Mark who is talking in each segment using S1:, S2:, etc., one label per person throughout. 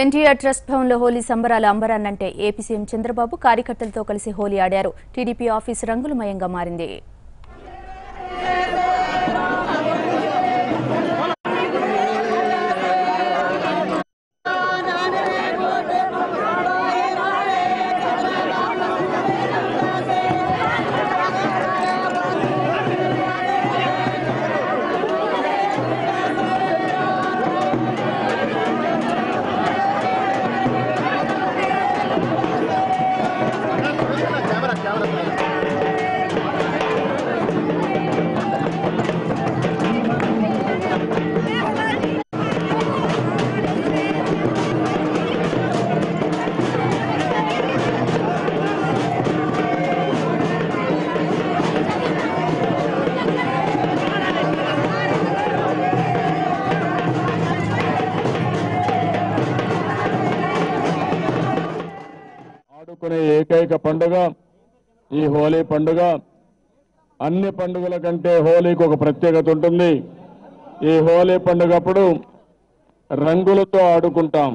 S1: NTR trust భవన్లో హోలీ సంబరాల అంబరాన్నంటే AP CM Chandrababu కార్యకర్తలతో కలిసి హోలీ ఆడారు. టీడీపీ ఆఫీస్ రంగులమయంగా మారింది.
S2: ఆడుకునే ఏకైక పండుగ ఈ హోలీ పండుగ. అన్ని పండుగల కంటే హోలీకి ఒక ప్రత్యేకత ఉంటుంది. ఈ హోలీ పండుగప్పుడు రంగులతో ఆడుకుంటాం.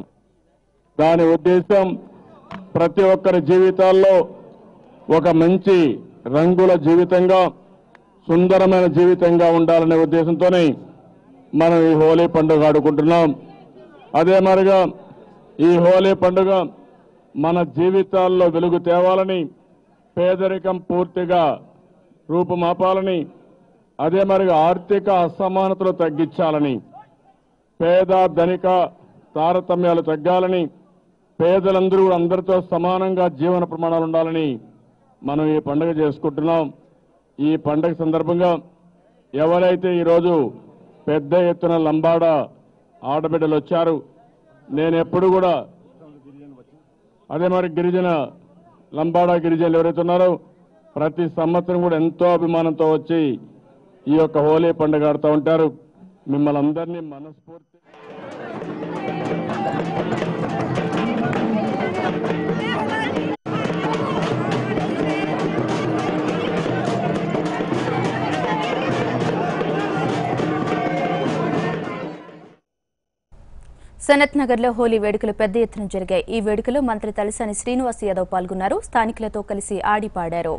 S2: దాని ఉద్దేశం ప్రతి ఒక్కరి జీవితాల్లో ఒక మంచి రంగుల జీవితంగా, సుందరమైన జీవితంగా ఉండాలనే ఉద్దేశంతోనే మనం ఈ హోలీ పండుగ ఆడుకుంటున్నాం. అదే మరిగా ఈ హోలీ పండుగ మన జీవితాల్లో వెలుగు తేవాలని, పేదరికం పూర్తిగా రూపుమాపాలని, అదే మరిగా ఆర్థిక అసమానతలు తగ్గించాలని, పేద ధనిక తారతమ్యాలు తగ్గాలని, పేదలందరూ అందరితో సమానంగా జీవన ప్రమాణాలు ఉండాలని మనం ఈ పండుగ చేసుకుంటున్నాం. ఈ పండుగ సందర్భంగా ఎవరైతే ఈరోజు పెద్ద ఎత్తున లంబాడ ఆడబిడ్డలు వచ్చారు, నేను ఎప్పుడు కూడా అదే మరి గిరిజన లంబాడ గిరిజనులు ఎవరైతే ఉన్నారో ప్రతి సంవత్సరం కూడా ఎంతో అభిమానంతో వచ్చి ఈ యొక్క హోలీ పండుగ ఆడుతూ ఉంటారు. మిమ్మల్ని అందరినీ మనస్ఫూర్తి
S1: సనత్ నగర్ లో హోలీ వేడుకలు పెద్ద ఎత్తున జరిగాయి. ఈ వేడుకలో మంత్రి తలసాని శ్రీనివాస్ యాదవ్ పాల్గొన్నారు. స్థానికులతో కలిసి ఆడి పాడారు.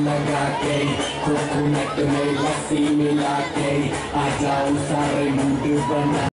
S3: लगा के कोकोनट में लस्सी मिला के आ जाओ सारे मूड बना